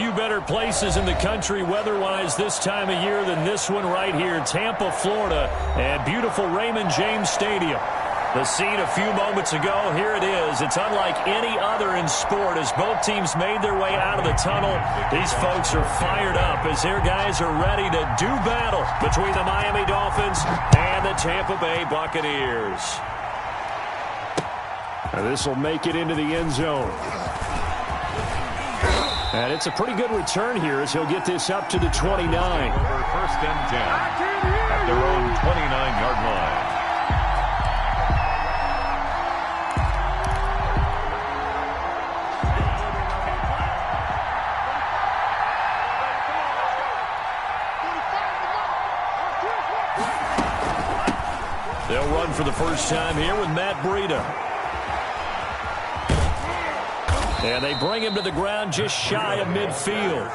few better places in the country weather-wise this time of year than this one right here, Tampa, Florida, at beautiful Raymond James Stadium. The scene a few moments ago, here it is. It's unlike any other in sport as both teams made their way out of the tunnel. These folks are fired up as their guys are ready to do battle between the Miami Dolphins and the Tampa Bay Buccaneers. And this will make it into the end zone. And it's a pretty good return here as he'll get this up to the 29. Over first and 10 at their own 29-yard line. They'll run for the first time here with Matt Breida. And they bring him to the ground just shy of midfield.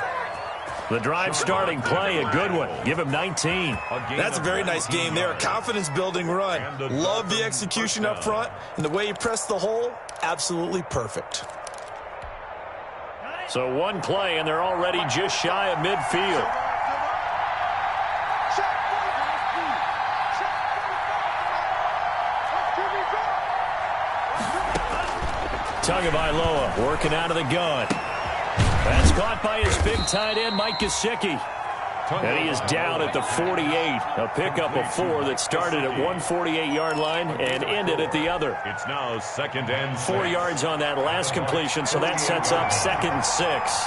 The drive starting play, a good one. Give him 19. That's a very nice game there. A confidence-building run. Love the execution up front. And the way he pressed the hole, absolutely perfect. So one play, and they're already just shy of midfield. Tagovailoa working out of the gun. That's caught by his big tight end, Mike Gesicki. And he is down at the 48. A pickup of 4 that started at 148-yard line and ended at the other. It's now second and 4 yards on that last completion, so that sets up 2nd and 6.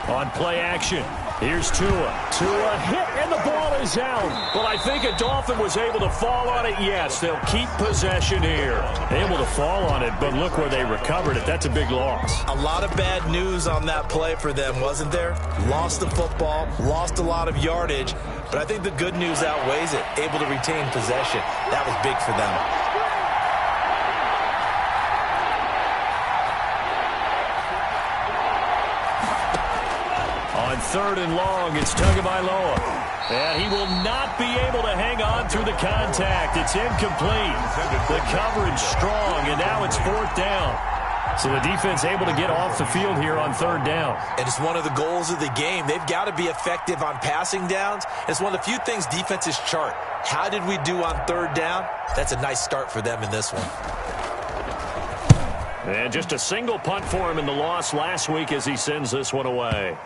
On play action, here's Tua. Tua hit, and the ball is out. But I think a Dolphin was able to fall on it. Yes, they'll keep possession here. Able to fall on it, but look where they recovered it. That's a big loss. A lot of bad news on that play for them, wasn't there? Lost the football, lost a lot of yardage. But I think the good news outweighs it. Able to retain possession. That was big for them. On 3rd and long, it's Tagovailoa. And he will not be able to hang on through the contact. It's incomplete. The coverage strong, and now it's 4th down. So the defense able to get off the field here on 3rd down. And it's one of the goals of the game. They've got to be effective on passing downs. It's one of the few things defenses chart. How did we do on 3rd down? That's a nice start for them in this one. And just a single punt for him in the loss last week as he sends this one away.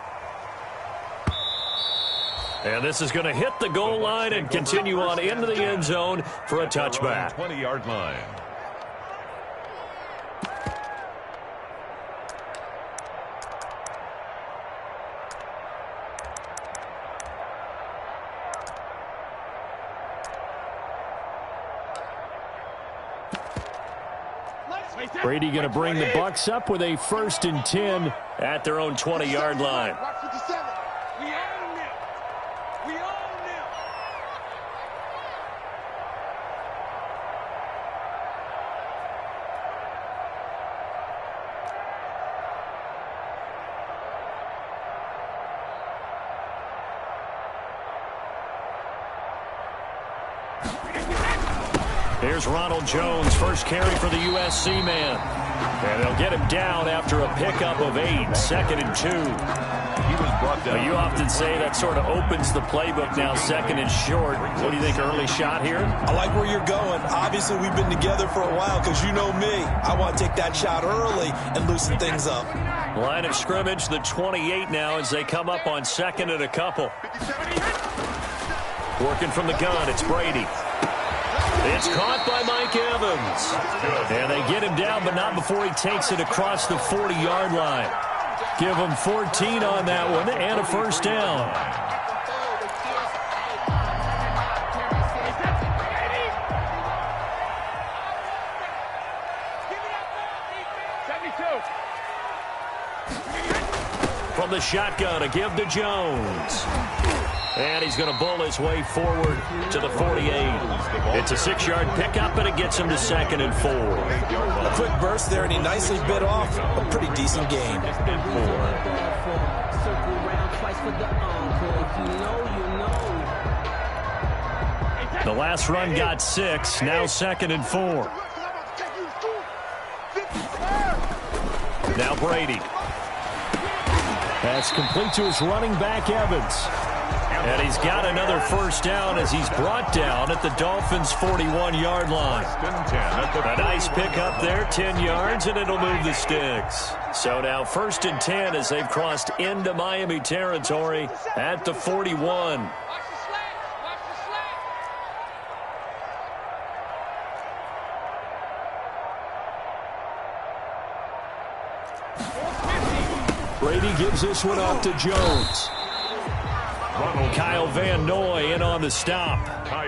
And this is going to hit the goal line and continue on into the end zone for a touchback. 20-yard line. Brady going to bring the Bucs up with a 1st and 10 at their own 20-yard line. Here's Ronald Jones, first carry for the USC man. And they'll get him down after a pickup of 8, 2nd and 2. He was brought down. You often say that sort of opens the playbook now, 2nd and short. What do you think, early shot here? I like where you're going. Obviously, we've been together for a while because you know me. I want to take that shot early and loosen things up. Line of scrimmage, the 28 now as they come up on 2nd and a couple. Working from the gun, it's Brady. It's caught by Mike Evans. And they get him down, but not before he takes it across the 40-yard line. Give him 14 on that one and a 1st down. From the shotgun, a give to Jones. And he's going to bull his way forward to the 48. It's a 6-yard pickup, and it gets him to 2nd and 4. A quick burst there, and he nicely bit off a pretty decent gain. The last run got 6, now 2nd and 4. Now Brady. That's complete to his running back, Evans. And he's got another first down as he's brought down at the Dolphins' 41-yard line. A nice pick up there, 10 yards, and it'll move the sticks. So now 1st and 10 as they've crossed into Miami territory at the 41. Brady gives this one off to Jones. Kyle Van Noy in on the stop.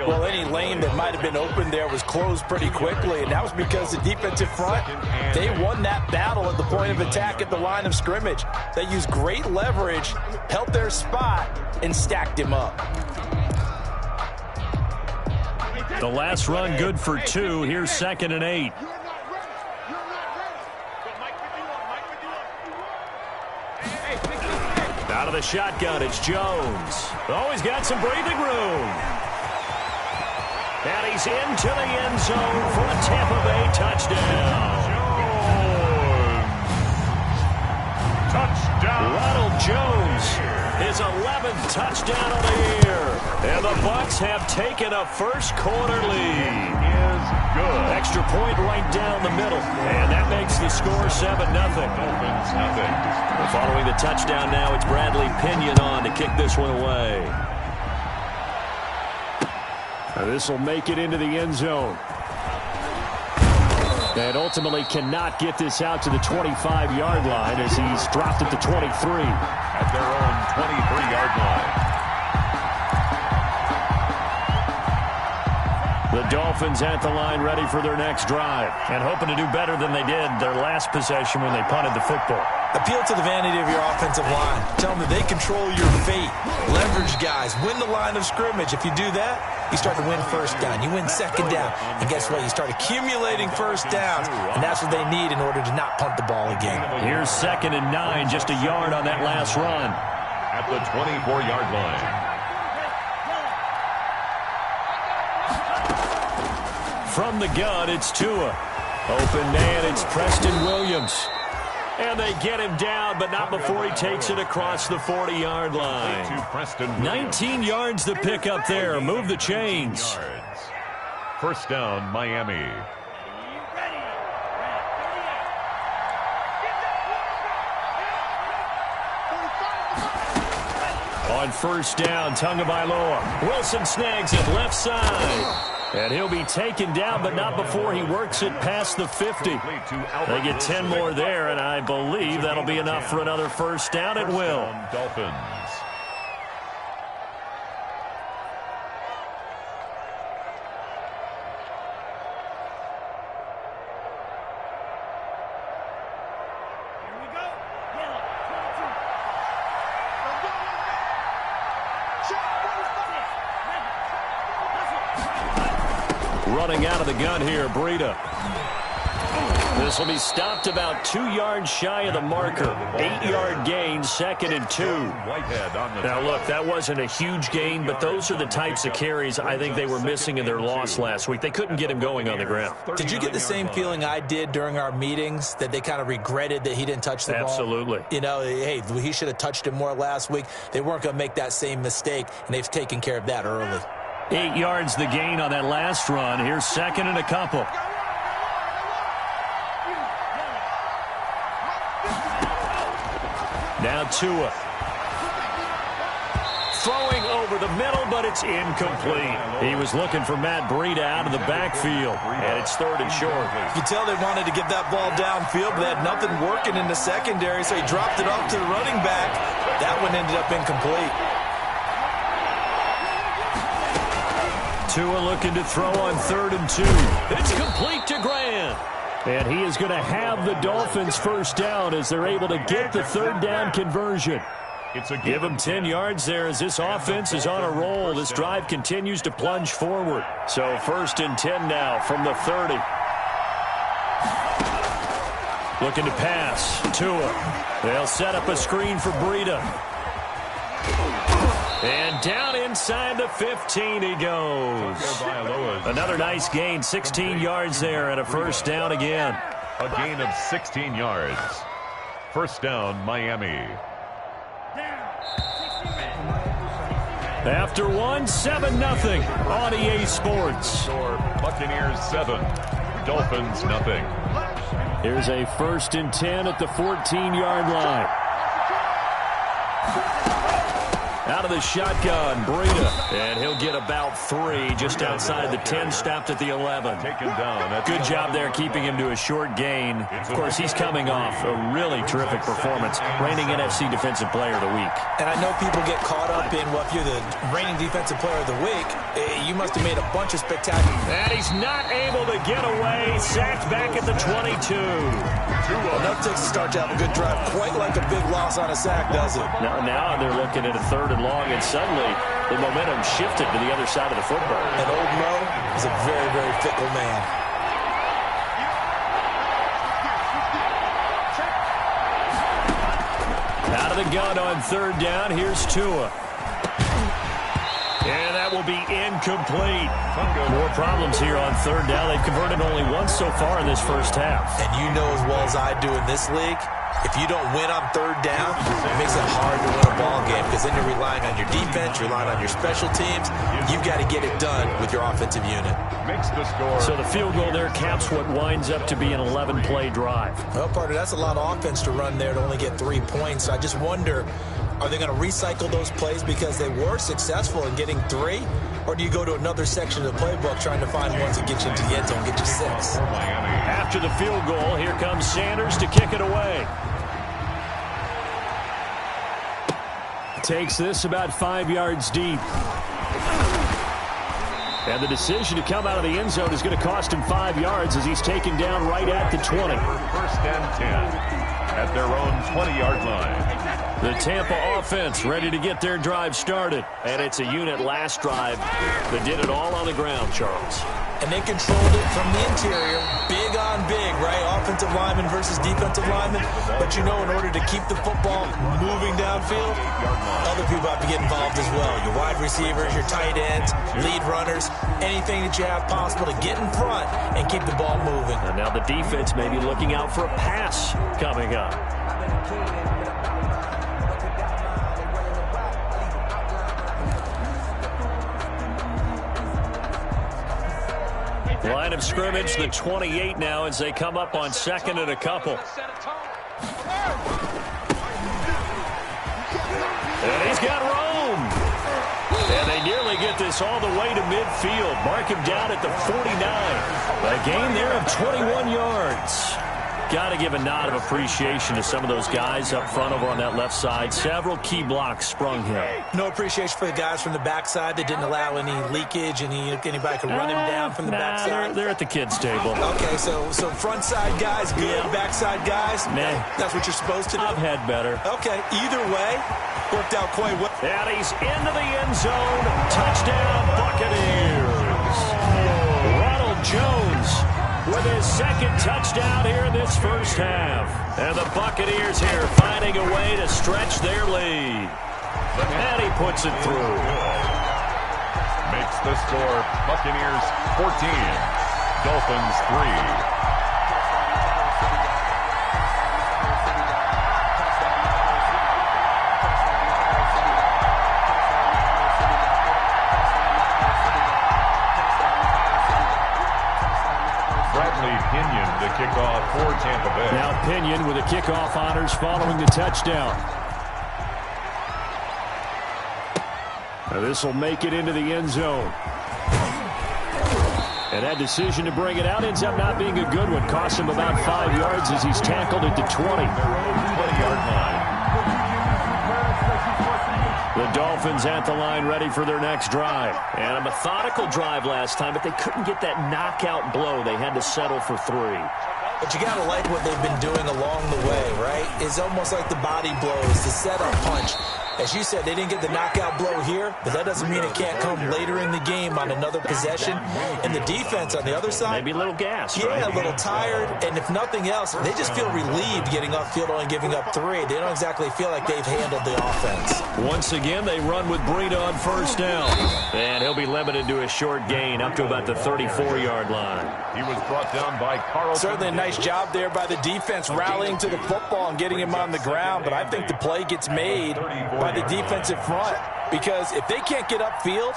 Well, any lane that might have been open there was closed pretty quickly, and that was because the defensive front, they won that battle at the point of attack at the line of scrimmage. They used great leverage, held their spot, and stacked him up. The last run good for 2. Here's 2nd and 8. Out of the shotgun, it's Jones. Oh, he's got some breathing room. And he's into the end zone for a Tampa Bay touchdown. Touchdown. Ronald Jones, his 11th touchdown of the year. And the Bucs have taken a first-quarter lead. Good. Extra point right down the middle. And that makes the score 7-0. Dolphins nothing. Following the touchdown now, it's Bradley Pinion on to kick this one away. This will make it into the end zone. And ultimately cannot get this out to the 25-yard line as he's dropped at the 23. At their own 23-yard line. The Dolphins at the line ready for their next drive and hoping to do better than they did their last possession when they punted the football. Appeal to the vanity of your offensive line. Tell them that they control your fate. Leverage guys. Win the line of scrimmage. If you do that, you start to win first down. You win second down. And guess what? You start accumulating first downs. And that's what they need in order to not punt the ball again. Here's 2nd and 9. Just a yard on that last run. At the 24-yard line. From the gun, it's Tua. Open man, it's Preston Williams. And they get him down, but not before he takes it across the 40-yard line. 19 yards to pick up there. Move the chains. First down, Miami. On first down, Tagovailoa. Wilson snags it left side. And he'll be taken down, but not before he works it past the 50. They get 10 more there, and I believe that'll be enough for another first down. It will. Dolphins. Running out of the gun here, Breida. This will be stopped about 2 yards shy of the marker. 8-yard gain, 2nd and 2. Now, look, that wasn't a huge gain, but those are the types of carries I think they were missing in their loss last week. They couldn't get him going on the ground. Did you get the same feeling I did during our meetings, that they kind of regretted that he didn't touch the ball? Absolutely. You know, hey, he should have touched it more last week. They weren't going to make that same mistake, and they've taken care of that early. 8 yards the gain on that last run. Here's 2nd and a couple. Now Tua. Throwing over the middle, but it's incomplete. He was looking for Matt Breida out of the backfield, and it's 3rd and short. You tell they wanted to get that ball downfield, but they had nothing working in the secondary, so he dropped it off to the running back. That one ended up incomplete. Tua looking to throw on 3rd and 2. It's complete to Grant. And he is going to have the Dolphins first down as they're able to get the 3rd down conversion. Give him 10 yards there as this offense is on a roll. This drive continues to plunge forward. So 1st and 10 now from the 30. Looking to pass. Tua. They'll set up a screen for Breida. And down inside the 15 he goes. Another nice gain, 16 yards there and a first down again. A gain of 16 yards. First down, Miami. After one, 7-0 on EA Sports. Score, Buccaneers 7, Dolphins nothing. Here's a 1st and 10 at the 14-yard line. Out of the shotgun, Breida, and he'll get about 3 just outside the 10, stopped at the 11. Taken down. Good job there keeping him to a short gain. Of course, he's coming off a really terrific performance, reigning NFC Defensive Player of the Week. And I know people get caught up in, well, if you're the reigning Defensive Player of the Week, you must have made a bunch of spectacular. And he's not able to get away, sacked back at the 22. Enough takes to start to have a good drive, quite like a big loss on a sack, does it? Now they're looking at a 3rd and long, and suddenly the momentum shifted to the other side of the football. And old Mo is a very, very fickle man. Out of the gun on 3rd down, here's Tua. And that will be incomplete. More problems here on 3rd down. They've converted only once so far in this first half. And you know as well as I do in this league, if you don't win on 3rd down, it makes it hard to win a ball game because then you're relying on your defense, you're relying on your special teams. You've got to get it done with your offensive unit. Makes the score. So the field goal there caps what winds up to be an 11-play drive. Well, partner, that's a lot of offense to run there to only get 3 points. I just wonder, are they going to recycle those plays because they were successful in getting 3? Or do you go to another section of the playbook trying to find ones that get you into the end zone and get you 6? After the field goal, here comes Sanders to kick it away. Takes this about 5 yards deep. And the decision to come out of the end zone is going to cost him 5 yards as he's taken down right at the 20. 1st and 10 at their own 20-yard line. The Tampa offense ready to get their drive started. And it's a unit last drive that did it all on the ground, Charles. And they controlled it from the interior, big on big, right? Offensive lineman versus defensive lineman. But you know, in order to keep the football moving downfield, other people have to get involved as well. Your wide receivers, your tight ends, lead runners, anything that you have possible to get in front and keep the ball moving. And now the defense may be looking out for a pass coming up. Line of scrimmage, the 28 now as they come up on 2nd and a couple. And he's got room. And they nearly get this all the way to midfield. Mark him down at the 49. A gain there of 21 yards. Got to give a nod of appreciation to some of those guys up front over on that left side. Several key blocks sprung here. No appreciation for the guys from the backside that didn't allow any leakage, anybody could run him down from the backside. They're at the kids' table. Okay, so front side guys good, backside guys, that's what you're supposed to do? I've had better. Okay, either way, worked out quite well. And he's into the end zone. Touchdown, Buccaneers. Ronald Jones with his 2nd touchdown here in this first half. And the Buccaneers here finding a way to stretch their lead. And he puts it through. Makes the score Buccaneers 14, Dolphins 3. Kickoff for Tampa Bay. Now Pinion with the kickoff honors following the touchdown. Now this will make it into the end zone. And that decision to bring it out ends up not being a good one. Costs him about 5 yards as he's tackled at the 20. 20-yard line. The Dolphins at the line ready for their next drive. And a methodical drive last time, but they couldn't get that knockout blow. They had to settle for 3. But you got to like what they've been doing along the way, right? It's almost like the body blows, the setup punch. As you said, they didn't get the knockout blow here, but that doesn't mean it can't come later in the game on another possession. And the defense on the other side, maybe a little gas, yeah, right? a little tired. And if nothing else, they just feel relieved getting upfield only giving up 3. They don't exactly feel like they've handled the offense. Once again, they run with Breida on first down. And he'll be limited to a short gain up to about the 34-yard line. He was brought down by Carlson. Certainly a nice job there by the defense rallying to the football and getting him on the ground. But I think the play gets made by the defensive front, because if they can't get upfield,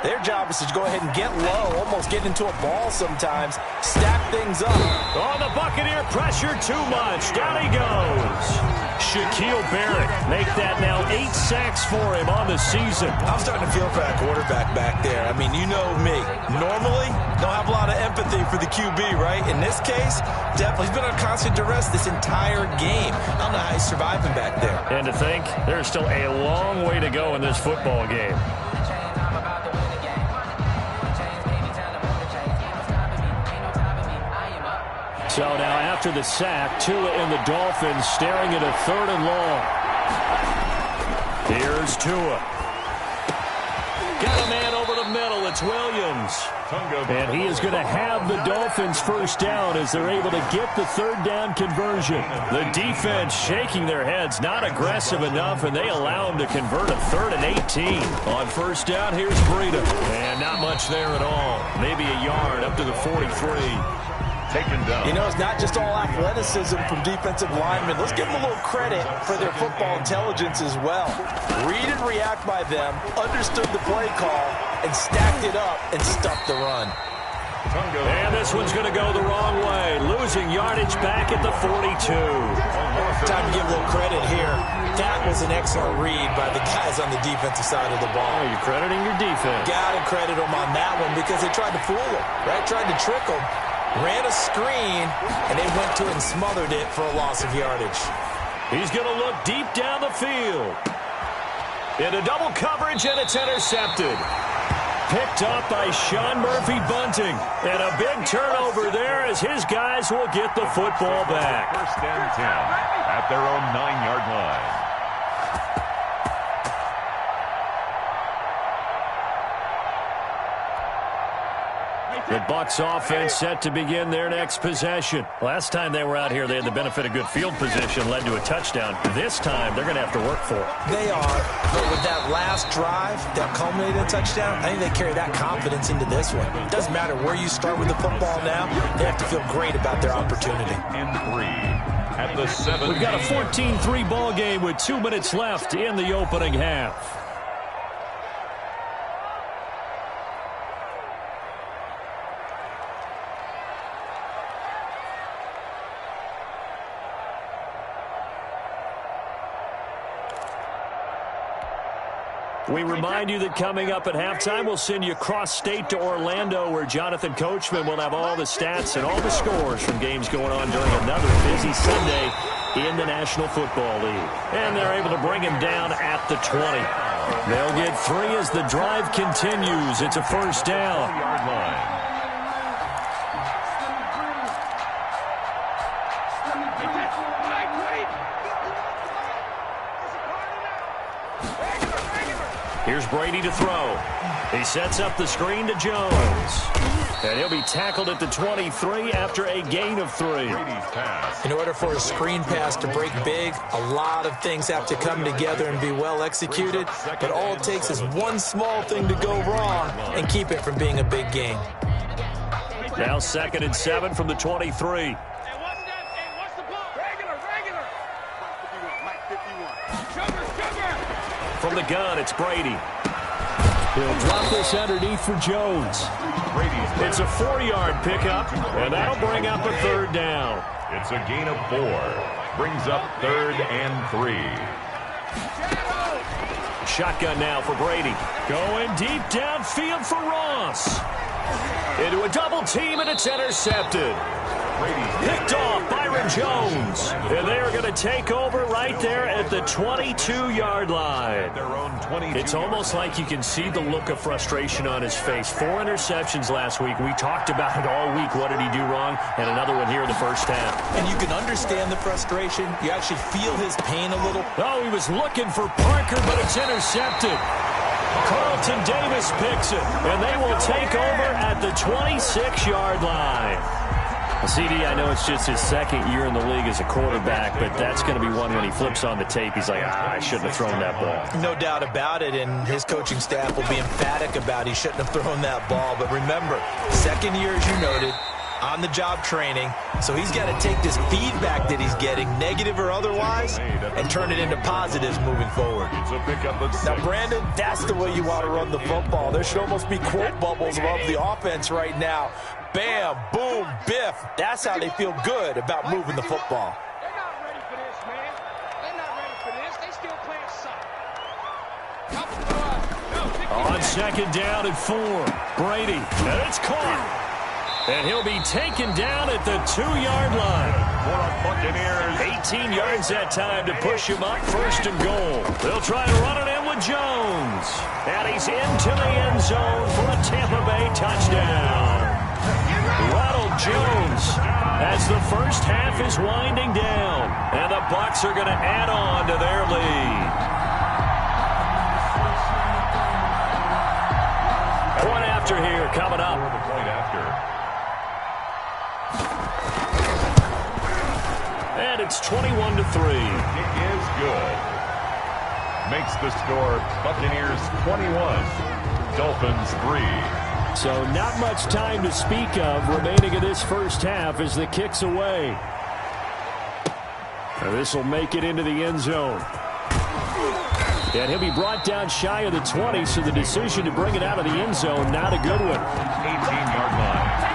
their job is to go ahead and get low, almost get into a ball sometimes, stack things up. Oh, the Buccaneer pressure too much. Down he goes. Shaquille Barrett make that now 8 sacks for him on the season. I'm starting to feel for that quarterback back there. I mean, you know me. Normally, don't have a lot of empathy for the QB, right? In this case, definitely he's been on constant duress this entire game. I don't know how he's surviving back there. And to think, there's still a long way to go in this football game. So now after the sack, Tua and the Dolphins staring at a 3rd and long. Here's Tua. Got a man over the middle. It's Williams. And he is going to have the Dolphins first down as they're able to get the 3rd down conversion. The defense shaking their heads, not aggressive enough, and they allow him to convert a 3rd and 18. On first down, here's Breida. And not much there at all. Maybe a yard up to the 43. Taken down. You know, it's not just all athleticism from defensive linemen. Let's give them a little credit for their football intelligence as well. Read and react by them, understood the play call, and stacked it up and stuffed the run. And this one's going to go the wrong way. Losing yardage back at the 42. Time to give a little credit here. That was an excellent read by the guys on the defensive side of the ball. Oh, you're crediting your defense. Got to credit them on that one because they tried to fool them, right? Tried to trick them. Ran a screen, and they went to it and smothered it for a loss of yardage. He's going to look deep down the field. Into double coverage, and it's intercepted. Picked up by Sean Murphy-Bunting. And a big turnover there as his guys will get the football back. First and 10 at their own 9-yard line. The Bucs offense set to begin their next possession. Last time they were out here, they had the benefit of good field position, led to a touchdown. This time, they're going to have to work for it. They are, but with that last drive that culminated in a touchdown, I think they carry that confidence into this one. It doesn't matter where you start with the football now. They have to feel great about their opportunity. And 3 at the 7. We've got a 14-3 ball game with 2 minutes left in the opening half. We remind you that coming up at halftime, we'll send you cross-state to Orlando, where Jonathan Coachman will have all the stats and all the scores from games going on during another busy Sunday in the National Football League. And they're able to bring him down at the 20. They'll get 3 as the drive continues. It's a first down. Here's Brady to throw. He sets up the screen to Jones. And he'll be tackled at the 23 after a gain of 3. In order for a screen pass to break big, a lot of things have to come together and be well executed. But all it takes is one small thing to go wrong and keep it from being a big gain. Now 2nd and 7 from the 23. From the gun, it's Brady. He'll drop this underneath for Jones. It's a 4-yard pickup, and that'll bring up a 3rd down. It's a gain of 4. Brings up 3rd and 3. Shotgun now for Brady. Going deep downfield for Ross. Into a double team, and it's intercepted. Picked off Byron Jones. And they are going to take over right there at the 22-yard line. It's almost like you can see the look of frustration on his face. 4 interceptions last week. We talked about it all week. What did he do wrong? And another one here in the first half. And you can understand the frustration. You actually feel his pain a little. Oh, he was looking for Parker, but it's intercepted. Carlton Davis picks it, and they will take over at the 26-yard line. CD, I know it's just his second year in the league as a quarterback, but that's going to be one when he flips on the tape. He's like, I shouldn't have thrown that ball. No doubt about it, and his coaching staff will be emphatic about he shouldn't have thrown that ball. But remember, second year, as you noted, on-the-job training, so he's got to take this feedback that he's getting, negative or otherwise, and turn it into positives moving forward. Now, Brandon, that's the way you want to run the football. There should almost be quote bubbles above the offense right now. Bam, boom, biff. That's how they feel good about moving the football. They're not ready for this, man. They're not ready for this. They still playing suck. On second down and 4, Brady, and it's caught. And he'll be taken down at the 2-yard line. 18 yards that time to push him up, first and goal. They'll try and run it in with Jones. And he's into the end zone for a Tampa Bay touchdown. Ronald Jones as the first half is winding down. And the Bucs are going to add on to their lead. Point after here coming up. And it's 21-3. It is good. Makes the score Buccaneers 21, Dolphins 3. So not much time to speak of remaining in this first half as the kick's away. This will make it into the end zone. And he'll be brought down shy of the 20, so the decision to bring it out of the end zone, not a good one. 18-yard line.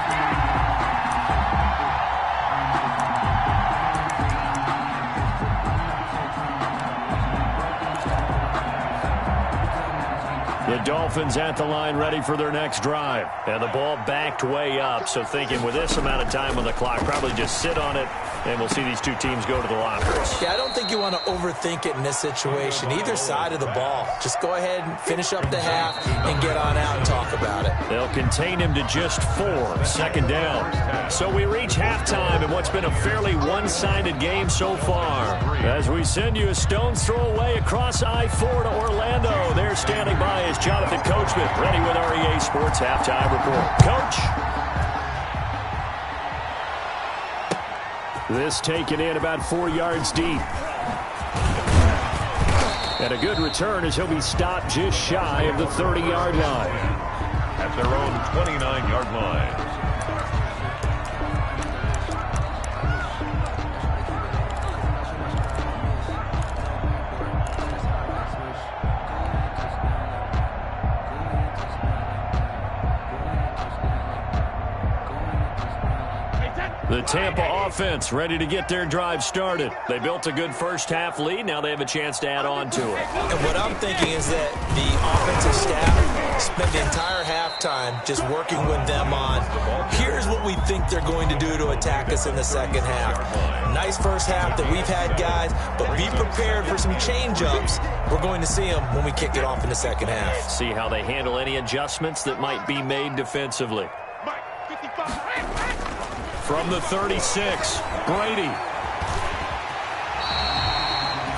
The Dolphins at the line ready for their next drive. And the ball backed way up, so thinking with this amount of time on the clock, probably just sit on it, and we'll see these two teams go to the lockers. Yeah, I don't think you want to overthink it in this situation. Either side of the ball. Just go ahead and finish up the half and get on out and talk about it. They'll contain him to just 4, second down. So we reach halftime in what's been a fairly one-sided game so far. As we send you a stone's throw away across I-4 to Orlando. They're standing by as Jonathan Coachman ready with REA Sports Halftime Report. Coach. This taken in about 4 yards deep. And a good return as he'll be stopped just shy of the 30-yard line. At their own 29-yard line. The Tampa offense ready to get their drive started. They built a good first-half lead. Now they have a chance to add on to it. And what I'm thinking is that the offensive staff spent the entire halftime just working with them on, here's what we think they're going to do to attack us in the second half. Nice first half that we've had, guys, but be prepared for some change-ups. We're going to see them when we kick it off in the second half. See how they handle any adjustments that might be made defensively. From the 36, Brady.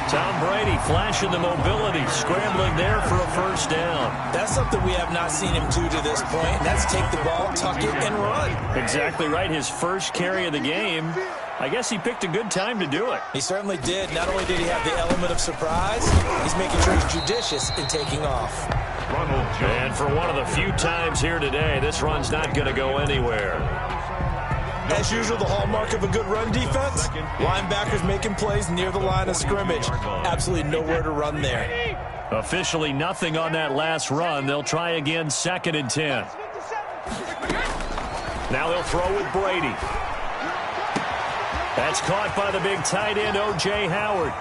Tom Brady flashing the mobility, scrambling there for a first down. That's something we have not seen him do to this point. That's take the ball, tuck it, and run. Exactly right. His first carry of the game. I guess he picked a good time to do it. He certainly did. Not only did he have the element of surprise, he's making sure he's judicious in taking off. And for one of the few times here today, this run's not going to go anywhere. As usual, the hallmark of a good run defense, linebackers making plays near the line of scrimmage. Absolutely nowhere to run there. Officially nothing on that last run. They'll try again, 2nd and 10. Now they'll throw with Brady. That's caught by the big tight end, O.J. Howard.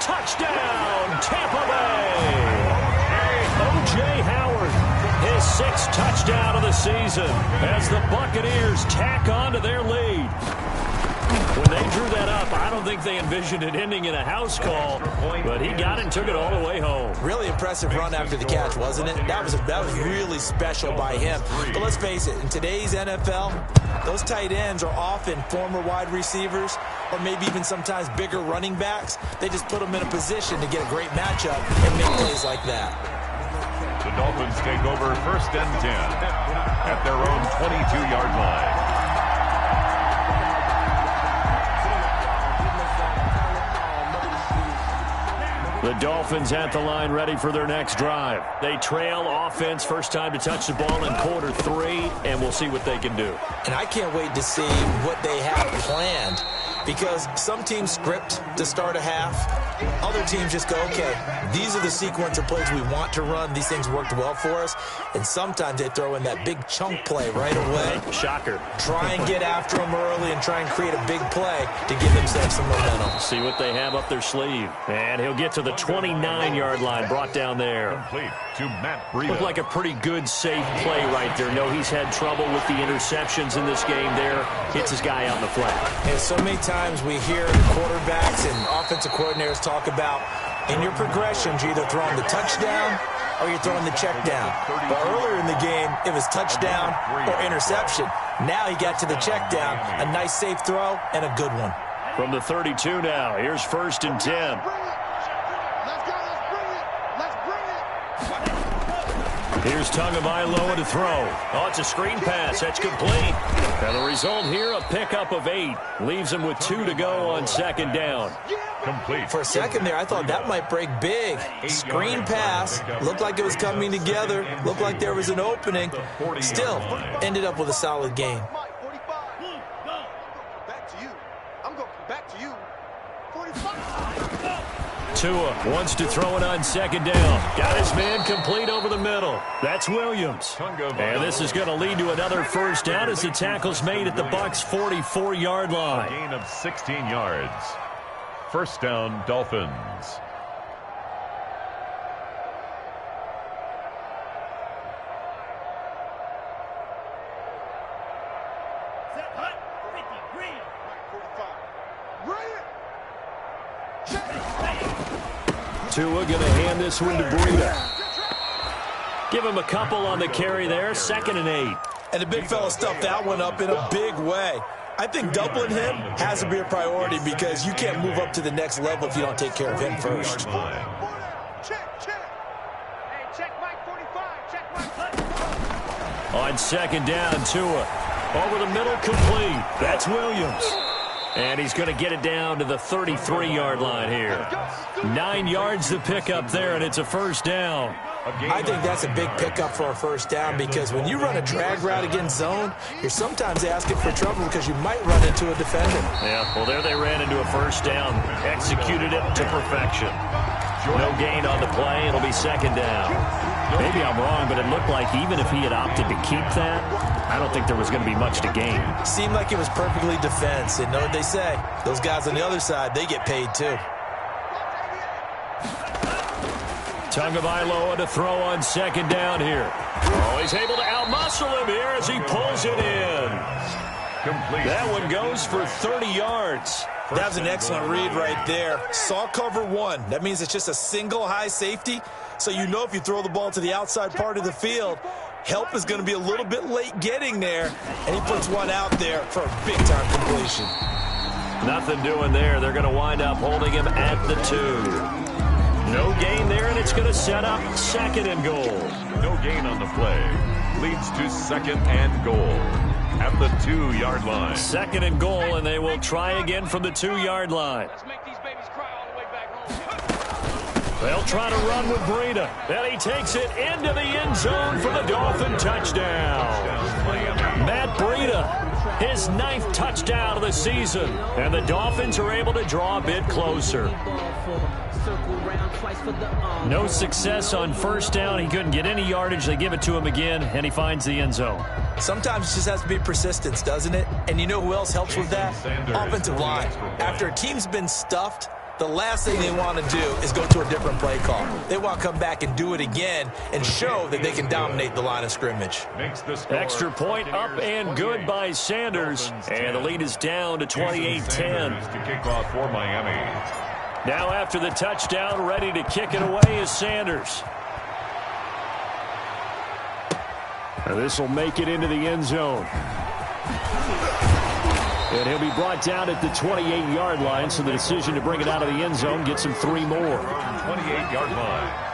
Touchdown, Tampa Bay! O.J. Howard, his sixth touchdown of the season as the Buccaneers tack on to their lead. When they drew that up, I don't think they envisioned it ending in a house call, but he got it and took it all the way home. Really impressive run after the catch, wasn't it? That was really special by him. But let's face it, in today's NFL, those tight ends are often former wide receivers or maybe even sometimes bigger running backs. They just put them in a position to get a great matchup and make plays like that. The Dolphins take over 1st and 10 at their own 22-yard line. The Dolphins at the line ready for their next drive. They trail offense, first time to touch the ball in quarter 3, and we'll see what they can do. And I can't wait to see what they have planned, because some teams script to start a half. Other teams just go, okay, these are the sequence of plays we want to run. These things worked well for us. And sometimes they throw in that big chunk play right away. Shocker. Try and get after them early and try and create a big play to give themselves some momentum. See what they have up their sleeve. And he'll get to the 29-yard line, brought down there. Complete to Matt Breida. Looked like a pretty good, safe play right there. No, he's had trouble with the interceptions in this game there. Hits his guy out in the flat. And so many times we hear the quarterbacks and offensive coordinators talk about in your progressions, you're either throwing the touchdown or you're throwing the check down. But earlier in the game, it was touchdown or interception. Now he got to the check down, a nice safe throw and a good one. From the 32 now, here's 1st and 10. Here's Tagovailoa to throw. Oh, it's a screen pass. That's complete. And the result here, a pickup of 8. Leaves him with 2 to go on 2nd down. Complete. For a second there, I thought that might break big. Screen pass. Looked like it was coming together. Looked like there was an opening. Still, ended up with a solid game. Back to you. I'm going back to you. 45. Tua wants to throw it on 2nd down. Got his man complete over the middle. That's Williams. And this is going to lead to another 1st down as the tackle's made at the Bucs' 44-yard line. Gain of 16 yards. 1st down, Dolphins. Tua going to hand this one to Breida. Give him a couple on the carry there. 2nd and 8. And the big fella stuffed that one up in a big way. I think doubling him has to be a priority because you can't move up to the next level if you don't take care of him first. Check. Hey, check Mike 45. Check Mike. On 2nd down, Tua. Over the middle, complete. That's Williams. And he's going to get it down to the 33-yard line here. 9 yards to pick up there, and it's a 1st down. I think that's a big pickup for a 1st down because when you run a drag route against zone, you're sometimes asking for trouble because you might run into a defender. Yeah, well, there they ran into a 1st down. Executed it to perfection. No gain on the play. It'll be 2nd down. Maybe I'm wrong, but it looked like even if he had opted to keep that, I don't think there was going to be much to gain. Seemed like it was perfectly defense. And know what they say? Those guys on the other side, they get paid too. Tagovailoa to throw on 2nd down here. Oh, he's able to outmuscle him here as he pulls it in. Complete. That one goes for 30 yards. That was an excellent read right there. Saw cover 1. That means it's just a single high safety. So you know if you throw the ball to the outside part of the field, help is going to be a little bit late getting there. And he puts one out there for a big-time completion. Nothing doing there. They're going to wind up holding him at the 2. No gain there, and it's going to set up 2nd and goal. No gain on the play. Leads to 2nd and goal at the 2-yard line. 2nd and goal, and they will try again from the 2-yard line. Let's make these babies cry all the way back home. They'll try to run with Breida. And he takes it into the end zone for the Dolphin touchdown. Matt Breida, his 9th touchdown of the season. And the Dolphins are able to draw a bit closer. No success on 1st down. He couldn't get any yardage. They give it to him again, and he finds the end zone. Sometimes it just has to be persistence, doesn't it? And you know who else helps with that? Offensive line. After a team's been stuffed, the last thing they want to do is go to a different play call. They want to come back and do it again and show that they can dominate the line of scrimmage. Extra point up and good by Sanders. And the lead is down to 28-10. To kick off for Miami. Now after the touchdown, ready to kick it away is Sanders. And this will make it into the end zone. And he'll be brought down at the 28-yard line, so the decision to bring it out of the end zone gets him 3 more. 28-yard line.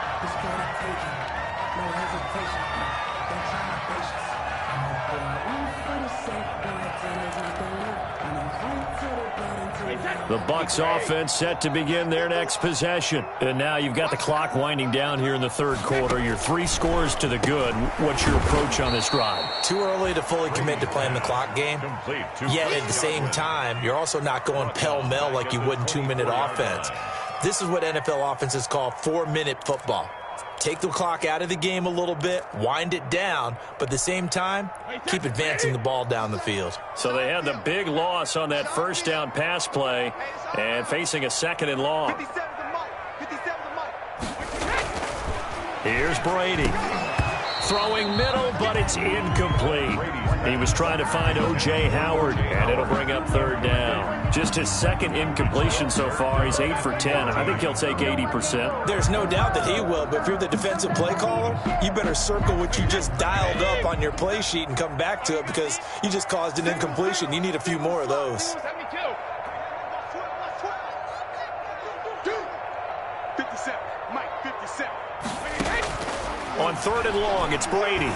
The Bucs offense set to begin their next possession. And now you've got the clock winding down here in the third quarter. You're 3 scores to the good. What's your approach on this drive? Too early to fully commit to playing the clock game. Yet at the same time, you're also not going pell-mell like you would in 2-minute offense. This is what NFL offenses call 4-minute football. Take the clock out of the game a little bit, wind it down, but at the same time, keep advancing the ball down the field. So they had the big loss on that first down pass play and facing a 2nd and long. Here's Brady. Throwing middle, but it's incomplete. He was trying to find O.J. Howard, and it'll bring up 3rd down. Just his 2nd incompletion so far. He's 8 for 10. I think he'll take 80%. There's no doubt that he will, but if you're the defensive play caller, you better circle what you just dialed up on your play sheet and come back to it because you just caused an incompletion. You need a few more of those. 57, Mike, 57. On 3rd and long, it's Brady.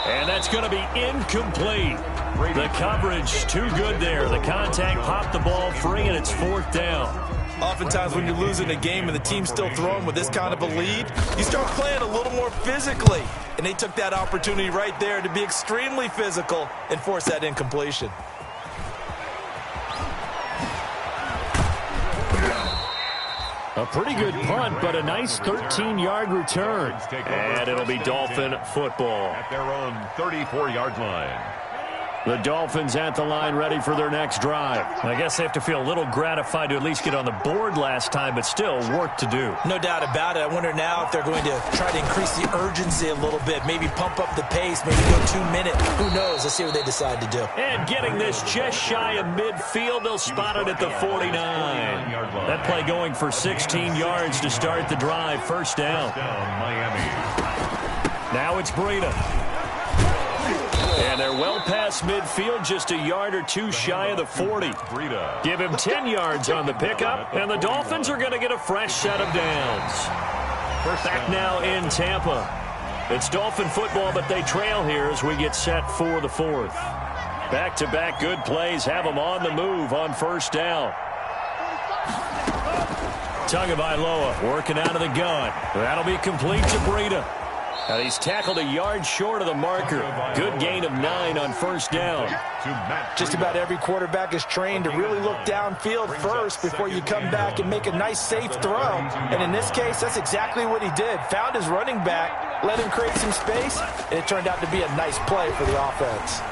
And that's going to be incomplete. The coverage too good there. The contact popped the ball free, and it's 4th down. Oftentimes when you're losing a game and the team's still throwing with this kind of a lead, you start playing a little more physically. And they took that opportunity right there to be extremely physical and force that incompletion. A pretty good punt, but a nice 13-yard return. And it'll be Dolphin football. At their own 34-yard line. The Dolphins at the line ready for their next drive. I guess they have to feel a little gratified to at least get on the board last time, but still work to do. No doubt about it. I wonder now if they're going to try to increase the urgency a little bit, maybe pump up the pace, maybe go 2-minute. Who knows? Let's see what they decide to do. And getting this just shy of midfield, they'll spot it at the 49. That play going for 16 yards to start the drive. 1st down. Miami. Now it's Breida. And they're well past midfield, just a yard or 2 shy of the 40. Give him 10 yards on the pickup, and the Dolphins are going to get a fresh set of downs. Back now in Tampa. It's Dolphin football, but they trail here as we get set for the 4th. Back-to-back good plays have them on the move on 1st down. Tagovailoa working out of the gun. That'll be complete to Breida. And he's tackled a yard short of the marker. Good gain of 9 on 1st down. Just about every quarterback is trained to really look downfield first before you come back and make a nice, safe throw. And in this case, that's exactly what he did. Found his running back, let him create some space, and it turned out to be a nice play for the offense.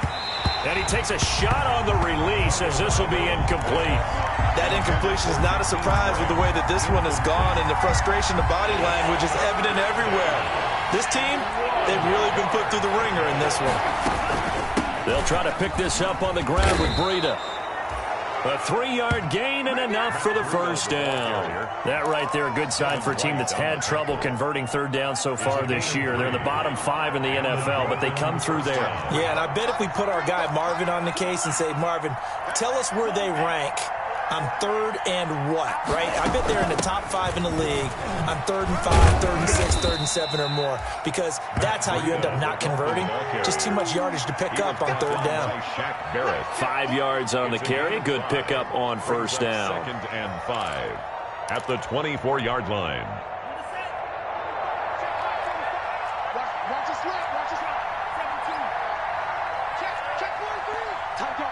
And he takes a shot on the release as this will be incomplete. That incompletion is not a surprise with the way that this one has gone, and the frustration, the body language is evident everywhere. This team, they've really been put through the ringer in this one. They'll try to pick this up on the ground with Breida. A 3-yard gain and enough for the 1st down. That right there, a good sign for a team that's had trouble converting 3rd down so far this year. They're in the bottom 5 in the NFL, but they come through there. Yeah, and I bet if we put our guy Marvin on the case and say, Marvin, tell us where they rank on 3rd and what, right? I bet they're in the top 5 in the league on 3rd and 5, 3rd and 6, 3rd and 7 or more, because that's how you end up not converting. Just too much yardage to pick up on 3rd down. 5 yards on the carry. Good pickup on 1st down. 2nd and 5 at the 24-yard line. Watch this line, watch this line. 17. Check 43. Time go.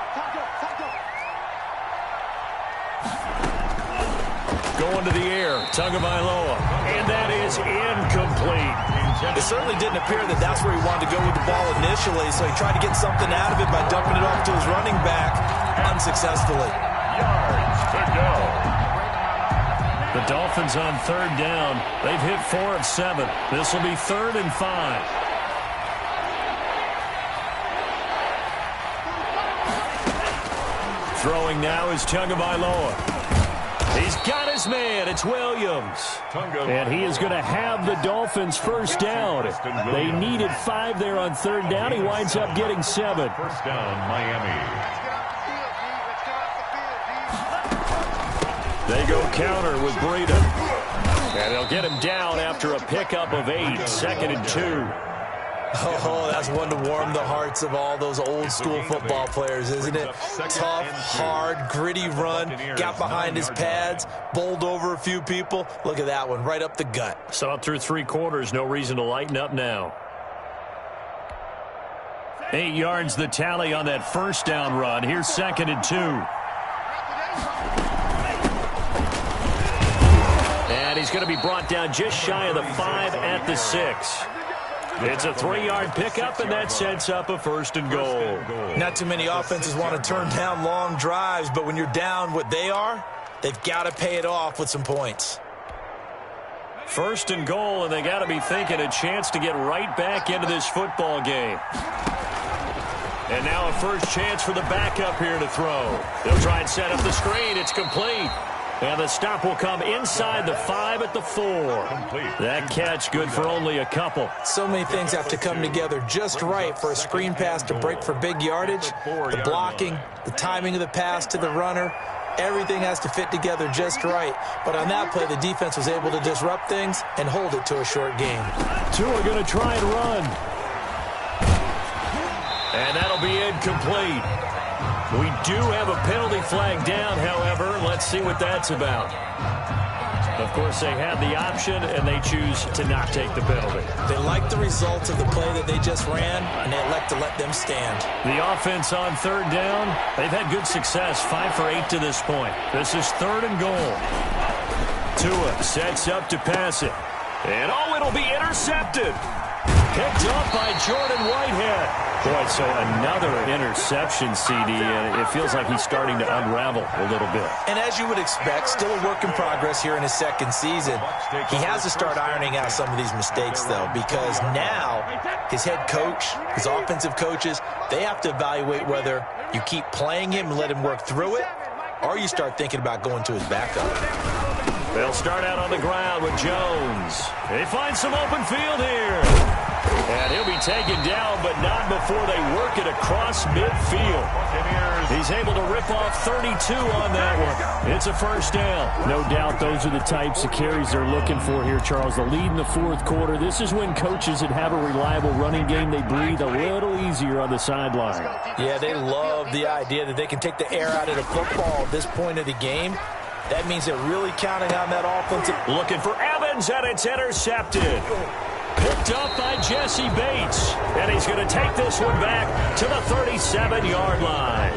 Going to the air, Tagovailoa, and that is incomplete. It certainly didn't appear that that's where he wanted to go with the ball initially, so he tried to get something out of it by dumping it off to his running back. unsuccessfully. Yards to go. The Dolphins on third down. They've hit 4 of 7. This will be 3rd and 5. Throwing now is Tagovailoa. He's got his man. It's Williams. And he is going to have the Dolphins first down. They needed 5 there on third down. He winds up getting 7. First down, Miami. They go counter with Breida. And they'll get him down after a pickup of 8. 2nd and 2. Oh, that's one to warm the hearts of all those old-school football players, isn't it? Tough, hard, gritty run, got behind his pads, bowled over a few people. Look at that one, right up the gut. Saw it through 3 quarters, no reason to lighten up now. 8 yards the tally on that first down run. Here's 2nd and 2. And he's going to be brought down just shy of the 5 at the 6. It's a 3-yard pickup, and that sets up a 1st and goal. Not too many offenses want to turn down long drives, but when you're down what they are, they've got to pay it off with some points. 1st and goal, and they got to be thinking a chance to get right back into this football game. And now a first chance for the backup here to throw. They'll try and set up the screen. It's complete. And the stop will come inside the 5 at the 4. That catch good for only a couple. So many things have to come together just right for a screen pass to break for big yardage. The blocking, the timing of the pass to the runner, everything has to fit together just right. But on that play, the defense was able to disrupt things and hold it to a short game. Two are going to try and run. And that'll be incomplete. We do have a penalty flag down, however. Let's see what that's about. Of course, they had the option, and they choose to not take the penalty. They like the results of the play that they just ran, and they elect to let them stand. The offense on third down, they've had good success, 5 for 8 to this point. This is 3rd and goal. Tua sets up to pass it. And, oh, it'll be intercepted. Picked off by Jordan Whitehead. Boy, so another interception, CD, and it feels like he's starting to unravel a little bit. And as you would expect, still a work in progress here in his 2nd season. He has to start ironing out some of these mistakes, though, because now his head coach, his offensive coaches, they have to evaluate whether you keep playing him and let him work through it, or you start thinking about going to his backup. They'll start out on the ground with Jones. They find some open field here. And he'll be taken down, but not before they work it across midfield. He's able to rip off 32 on that one. It's a first down. No doubt those are the types of carries they're looking for here, Charles. The lead in the 4th quarter. This is when coaches that have a reliable running game, they breathe a little easier on the sideline. Yeah, they love the idea that they can take the air out of the football at this point of the game. That means they're really counting on that offensive. Looking for Evans, and it's intercepted. Picked up by Jesse Bates. And he's going to take this one back to the 37-yard line.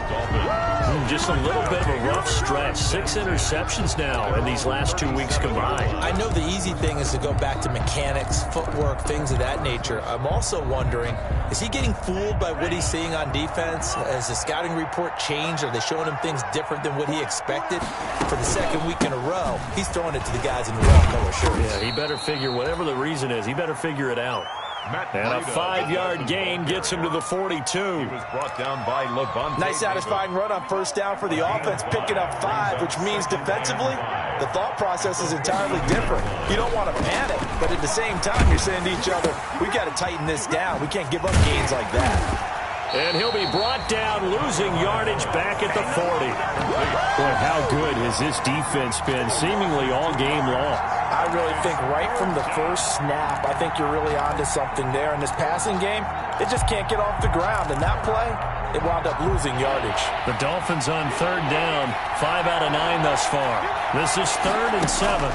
Just a little bit of a rough stretch. 6 interceptions now in these last 2 weeks combined. I know the easy thing is to go back to mechanics, footwork, things of that nature. I'm also wondering, is he getting fooled by what he's seeing on defense? Has the scouting report changed? Are they showing him things different than what he expected? For the 2nd week in a row, he's throwing it to the guys in the wrong color shirts. Yeah, he better figure, whatever the reason is, he better figure it out. And a 5-yard gain gets him to the 42. He was brought down by Levante. Nice satisfying run on first down for the offense, picking up 5, which means defensively, the thought process is entirely different. You don't want to panic, but at the same time, you're saying to each other, we got to tighten this down. We can't give up gains like that. And he'll be brought down, losing yardage back at the 40. Boy, how good has this defense been seemingly all game long? I really think right from the first snap, I think you're really onto something there. In this passing game, it just can't get off the ground. And that play, it wound up losing yardage. The Dolphins on third down, 5 out of 9 thus far. This is 3rd and 7.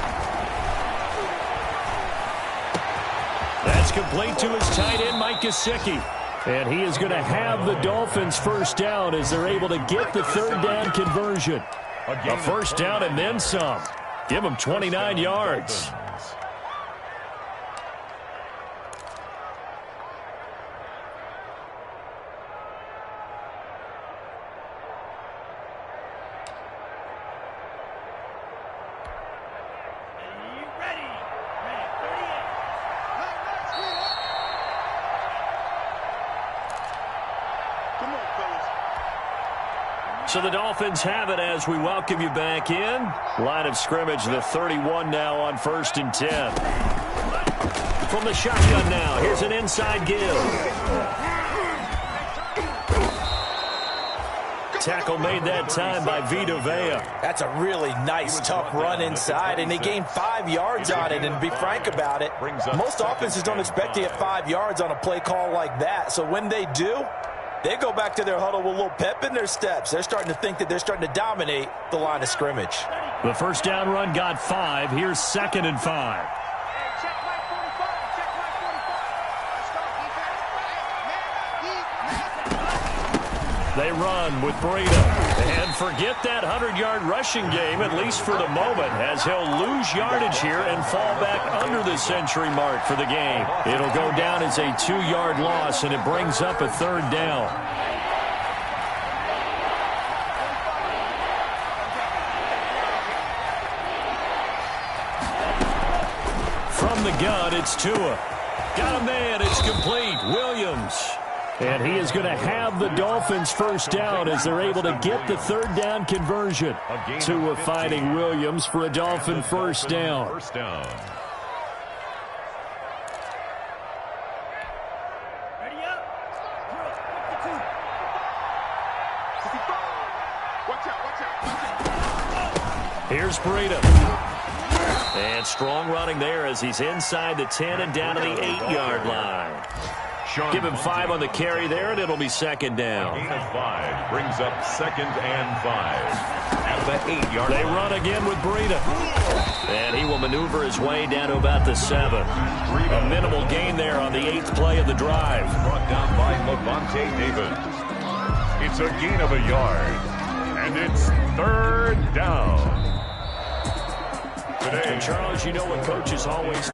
That's complete to his tight end, Mike Gesicki. And he is going to have the Dolphins first down as they're able to get the third down conversion. A first down and then some. Give him 29 yards. So the Dolphins have it as we welcome you back in. Line of scrimmage, the 31 now on 1st and 10. From the shotgun now, here's an inside give. Tackle made that time by Vita Vea. That's a really nice, tough run inside, and they gained 5 yards on it. And to be frank about it, most offenses don't expect to get 5 yards on a play call like that. So when they do, they go back to their huddle with a little pep in their steps. They're starting to think that they're starting to dominate the line of scrimmage. The first down run got 5. Here's 2nd and 5. They run with Breda. And forget that 100-yard rushing game, at least for the moment, as he'll lose yardage here and fall back under the century mark for the game. It'll go down as a 2-yard loss, and it brings up a 3rd down. From the gun, it's Tua. Got a man, it's complete. Williams. And he is going to have the Dolphins first down as they're able to get the 3rd down conversion. Tua fighting Williams for a Dolphin first down. Here's Breda. And strong running there as he's inside the 10 and down to the 8-yard line. Give him 5 on the carry there, and it'll be 2nd down. Gain of 5 brings up 2nd and 5. At the 8-yard line. They run again with Breda. And he will maneuver his way down to about the 7. A minimal gain there on the 8th play of the drive. Brought down by Levante David. It's a gain of a yard. And it's 3rd down. And Charles, you know what coaches always